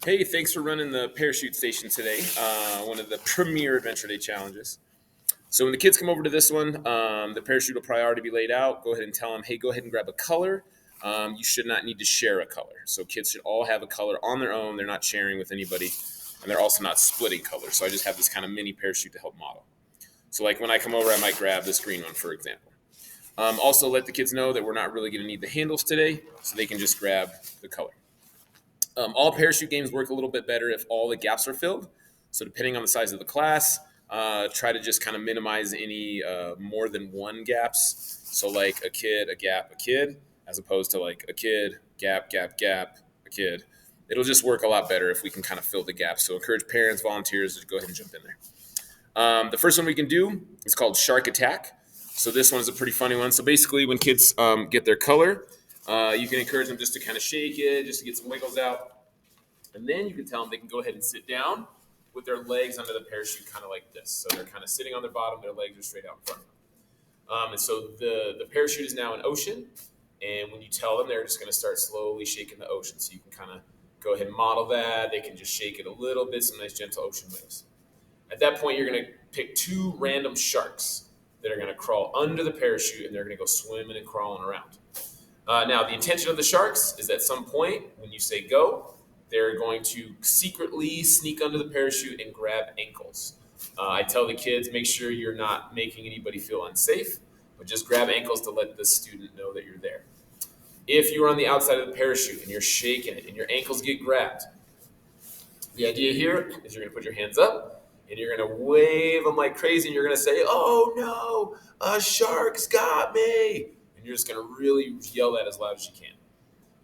Hey, thanks for running the parachute station today. One of the premier Adventure Day challenges. So when the kids come over to this one, the parachute will probably already be laid out. Go ahead and tell them, hey, go ahead and grab a color. You should not need to share a color. So kids should all have a color on their own. They're not sharing with anybody, and they're also not splitting colors. So I just have this kind of mini parachute to help model. So like when I come over, I might grab this green one, for example. Also, let the kids know that we're not really going to need the handles today, so they can just grab the color. All parachute games work a little bit better if all the gaps are filled. So depending on the size of the class, try to just kind of minimize any more than one gaps. So like a kid, a gap, a kid, as opposed to like a kid, gap, gap, gap, a kid. It'll just work a lot better if we can kind of fill the gaps. So encourage parents, volunteers to go ahead and jump in there. The first one we can do is called Shark Attack. So this one is a pretty funny one. So basically, when kids get their color, you can encourage them just to kind of shake it, just to get some wiggles out. And then you can tell them they can go ahead and sit down with their legs under the parachute, kind of like this. So they're kind of sitting on their bottom, their legs are straight out in front of them. And so the parachute is now an ocean. And when you tell them, they're just going to start slowly shaking the ocean. So you can kind of go ahead and model that. They can just shake it a little bit, some nice gentle ocean waves. At that point, you're going to pick two random sharks that are going to crawl under the parachute, and they're going to go swimming and crawling around. Now, the intention of the sharks is at some point, when you say go, they're going to secretly sneak under the parachute and grab ankles. I tell the kids, make sure you're not making anybody feel unsafe, but just grab ankles to let the student know that you're there. If you're on the outside of the parachute and you're shaking it and your ankles get grabbed, the idea here is you're going to put your hands up and you're going to wave them like crazy and you're going to say, oh no, a shark's got me. And you're just going to really yell that as loud as you can.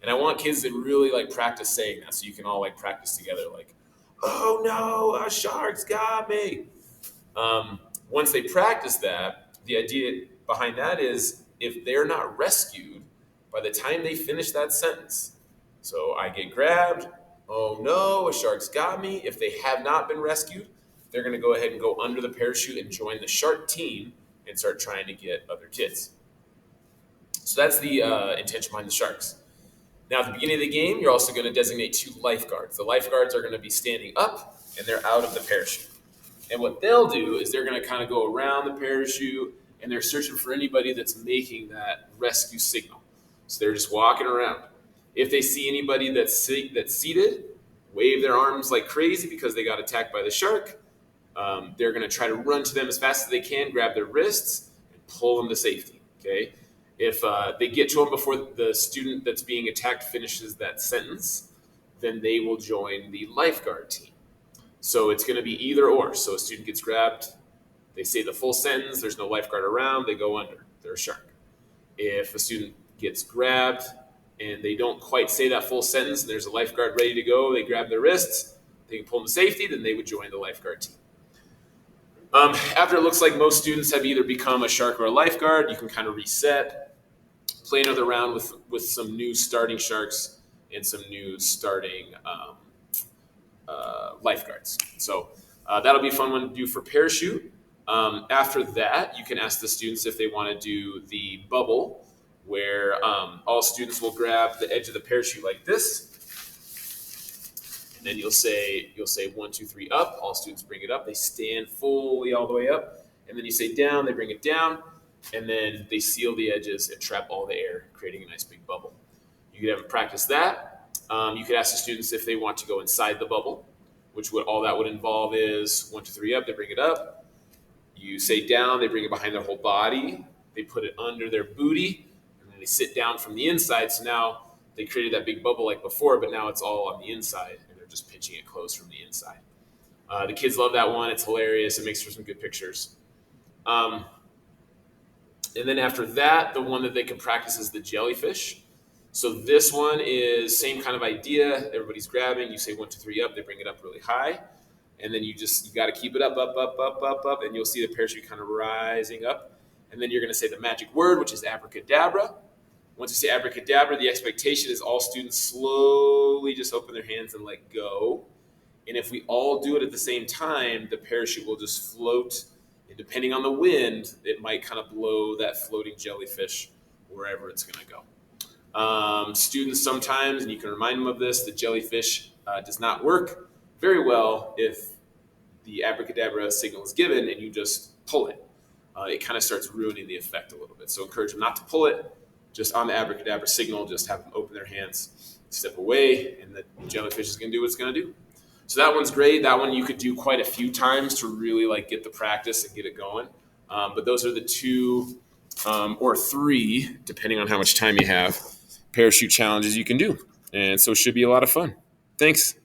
And I want kids to really like practice saying that so you can all like practice together like, oh no, a shark's got me. Once they practice that, the idea behind that is if they're not rescued by the time they finish that sentence, so I get grabbed, oh no, a shark's got me. If they have not been rescued, they're going to go ahead and go under the parachute and join the shark team and start trying to get other kids. So that's the intention behind the sharks. Now, at the beginning of the game, you're also going to designate two lifeguards. The lifeguards are going to be standing up and they're out of the parachute. And what they'll do is they're going to kind of go around the parachute and they're searching for anybody that's making that rescue signal. So they're just walking around. If they see anybody that's seated, wave their arms like crazy because they got attacked by the shark. They're going to try to run to them as fast as they can, grab their wrists, and pull them to safety. Okay. If they get to them before the student that's being attacked finishes that sentence, then they will join the lifeguard team. So it's going to be either or. So a student gets grabbed, they say the full sentence, there's no lifeguard around, they go under. They're a shark. If a student gets grabbed and they don't quite say that full sentence and there's a lifeguard ready to go, they grab their wrists, they can pull them to safety, then they would join the lifeguard team. After it looks like most students have either become a shark or a lifeguard, you can kind of reset, play another round with some new starting sharks and some new starting lifeguards. So that'll be a fun one to do for parachute. After that, you can ask the students if they want to do the bubble, where all students will grab the edge of the parachute like this, and then you'll say 1, 2, 3 up. All students bring it up. They stand fully all the way up, and then you say down. They bring it down, and then they seal the edges and trap all the air, creating a nice big bubble. You could have them practice that. You could ask the students if they want to go inside the bubble, which all that would involve is 1, 2, 3 up. They bring it up. You say down. They bring it behind their whole body. They put it under their booty, and then they sit down from the inside. So now they created that big bubble like before, but now it's all on the inside, and they're just pitching it close from the inside. The kids love that one. It's hilarious. It makes for some good pictures. And then after that, the one that they can practice is the jellyfish. So this one is same kind of idea. Everybody's grabbing. You say 1, 2, 3 up. They bring it up really high. And then you got to keep it up, up, up, up, up, up. And you'll see the parachute kind of rising up. And then you're going to say the magic word, which is abracadabra. Once you say abracadabra, the expectation is all students slowly just open their hands and let go. And if we all do it at the same time, the parachute will just float. And depending on the wind, it might kind of blow that floating jellyfish wherever it's going to go. Students sometimes, and you can remind them of this, the jellyfish does not work very well if the abracadabra signal is given and you just pull it. It kind of starts ruining the effect a little bit. So encourage them not to pull it. Just on the abracadabra signal, just have them open their hands, step away, and the jellyfish is going to do what it's going to do. So that one's great. That one you could do quite a few times to really like get the practice and get it going. But those are the two or three, depending on how much time you have, parachute challenges you can do. And so it should be a lot of fun. Thanks.